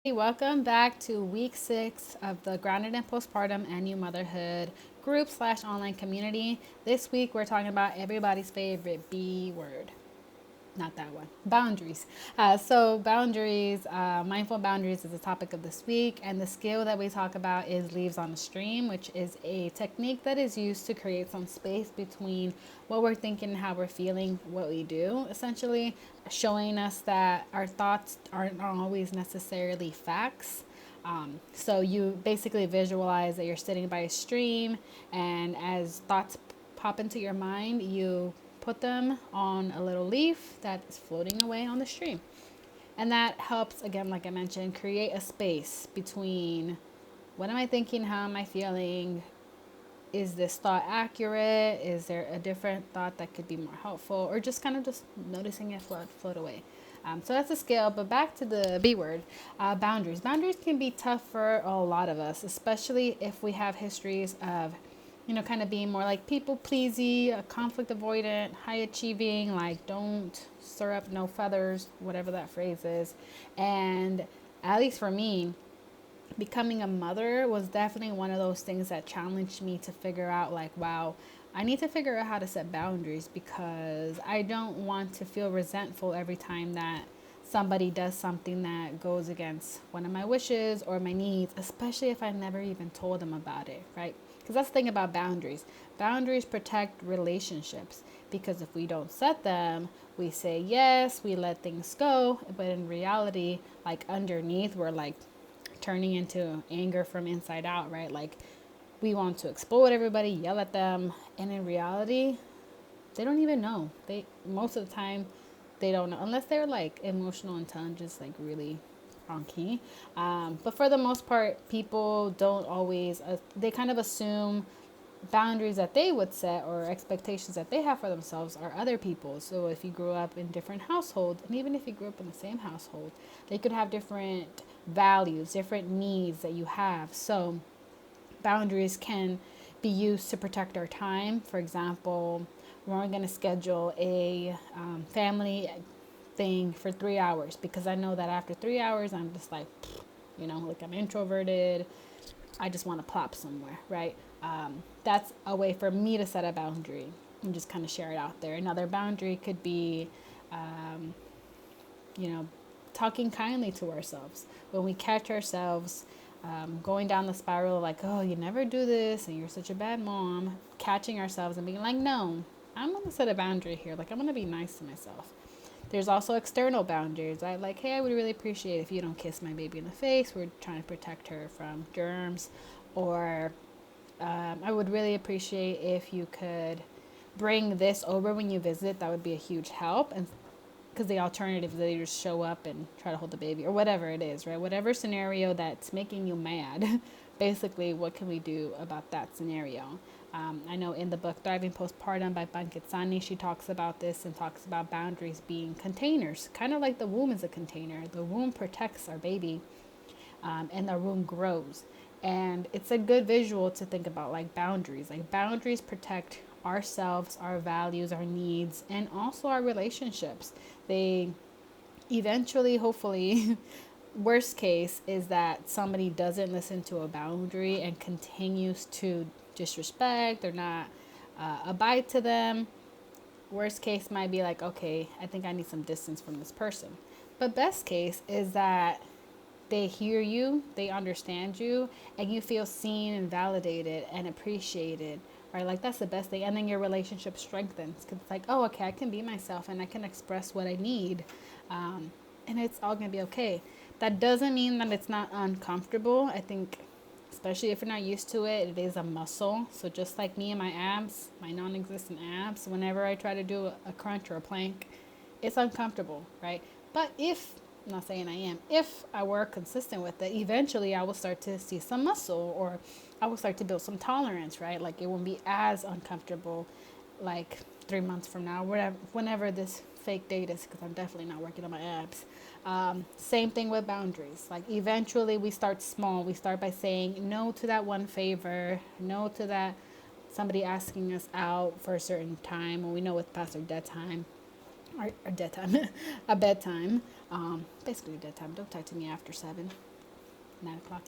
Welcome back to week 6 of the Grounded in Postpartum and New Motherhood group/online community. This week we're talking about everybody's favorite B word. Not that one. Boundaries. Boundaries, mindful boundaries is the topic of this week, and the skill that we talk about is leaves on the stream, which is a technique that is used to create some space between what we're thinking, how we're feeling, what we do. Essentially, showing us that our thoughts aren't always necessarily facts. So you basically visualize that you're sitting by a stream, and as thoughts pop into your mind, you put them on a little leaf that is floating away on the stream. And that helps, again, like I mentioned, create a space between what am I thinking, how am I feeling, is this thought accurate, is there a different thought that could be more helpful, or just kind of just noticing it float away. So that's a skill, but back to the B word, boundaries. Boundaries can be tough for a lot of us, especially if we have histories of kind of being more like people pleasy, conflict avoidant, high achieving, like don't stir up no feathers, whatever that phrase is. And at least for me, becoming a mother was definitely one of those things that challenged me to figure out, like, wow, I need to figure out how to set boundaries, because I don't want to feel resentful every time that somebody does something that goes against one of my wishes or my needs, especially if I never even told them about it, right? Because that's the thing about boundaries. Boundaries protect relationships, because if we don't set them, we say yes, we let things go, but in reality, like underneath, we're like turning into anger from inside out, right? Like we want to explode everybody, yell at them, and in reality, they don't even know. They most of the time they don't know, unless they're like emotional intelligence, like really on key. But for the most part, people don't always. They kind of assume boundaries that they would set or expectations that they have for themselves are other people's. So if you grew up in different households, and even if you grew up in the same household, they could have different values, different needs that you have. So boundaries can be used to protect our time. For example, we're only going to schedule a family thing for 3 hours, because I know that after 3 hours, I'm just like, like I'm introverted. I just want to plop somewhere, right? That's a way for me to set a boundary and just kind of share it out there. Another boundary could be, um, you know, talking kindly to ourselves. When we catch ourselves going down the spiral, like, oh, you never do this and you're such a bad mom, catching ourselves and being like, no, I'm going to set a boundary here. Like, I'm going to be nice to myself. There's also external boundaries. I like, hey, I would really appreciate if you don't kiss my baby in the face. We're trying to protect her from germs. Or I would really appreciate if you could bring this over when you visit. That would be a huge help. And because the alternative is they just show up and try to hold the baby or whatever it is, right? Whatever scenario that's making you mad, basically, what can we do about that scenario? I know in the book Thriving Postpartum by Pankit Sani, she talks about this and talks about boundaries being containers, kind of like the womb is a container. The womb protects our baby, and the womb grows. And it's a good visual to think about, like boundaries. Like boundaries protect ourselves, our values, our needs, and also our relationships. They eventually, hopefully, worst case is that somebody doesn't listen to a boundary and continues to disrespect or not abide to them. Worst case might be like, okay, I think I need some distance from this person. But best case is that they hear you, they understand you, and you feel seen and validated and appreciated. Right? Like that's the best thing. And then your relationship strengthens, because it's like, oh, okay, I can be myself and I can express what I need. And it's all going to be okay. That doesn't mean that it's not uncomfortable. I think, especially if you're not used to it, it is a muscle. So just like me and my abs, my non-existent abs, whenever I try to do a crunch or a plank, it's uncomfortable, right? But if, I'm not saying I am, if I were consistent with it, eventually I will start to see some muscle, or I will start to build some tolerance, right? Like it won't be as uncomfortable like 3 months from now, whenever this fake date is, because I'm definitely not working on my abs. Same thing with boundaries. Like eventually we start small. We start by saying no to that one favor, no to that somebody asking us out for a certain time when we know it's past our dead time. Our dead time, a bedtime, basically dead time. Don't talk to me after 7. 9 o'clock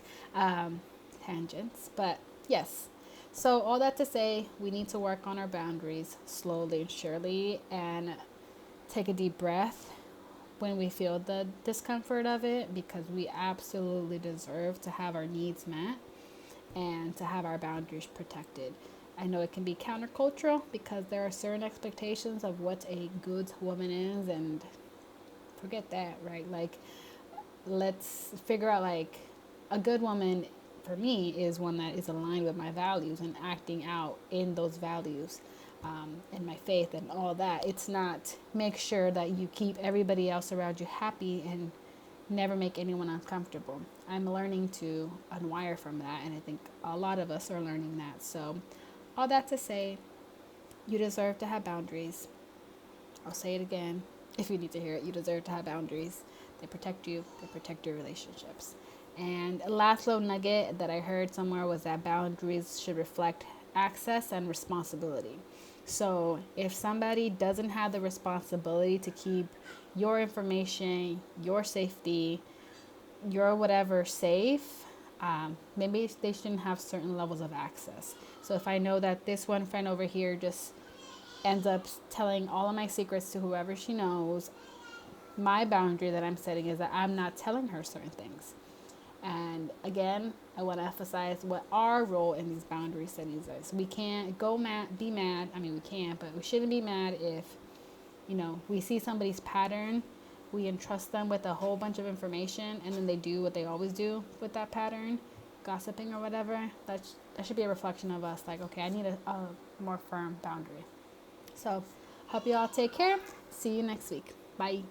tangents. But yes, so all that to say, we need to work on our boundaries slowly and surely, and take a deep breath when we feel the discomfort of it, because we absolutely deserve to have our needs met and to have our boundaries protected. I know it can be countercultural because there are certain expectations of what a good woman is, and forget that, right? Like, let's figure out, like, a good woman for me is one that is aligned with my values and acting out in those values, and my faith and all that. It's not make sure that you keep everybody else around you happy and never make anyone uncomfortable. I'm learning to unwire from that, and I think a lot of us are learning that. So, all that to say, you deserve to have boundaries. I'll say it again if you need to hear it. You deserve to have boundaries. They protect you, they protect your relationships. And last little nugget that I heard somewhere was that boundaries should reflect access and responsibility. So if somebody doesn't have the responsibility to keep your information, your safety, your whatever safe, maybe they shouldn't have certain levels of access. So if I know that this one friend over here just ends up telling all of my secrets to whoever she knows, my boundary that I'm setting is that I'm not telling her certain things. And again, I want to emphasize what our role in these boundary settings is. We can't be mad. I mean, we can, but we shouldn't be mad if, we see somebody's pattern, we entrust them with a whole bunch of information, and then they do what they always do with that pattern, gossiping or whatever. That should be a reflection of us. Like, okay, I need a more firm boundary. So, hope you all take care. See you next week. Bye.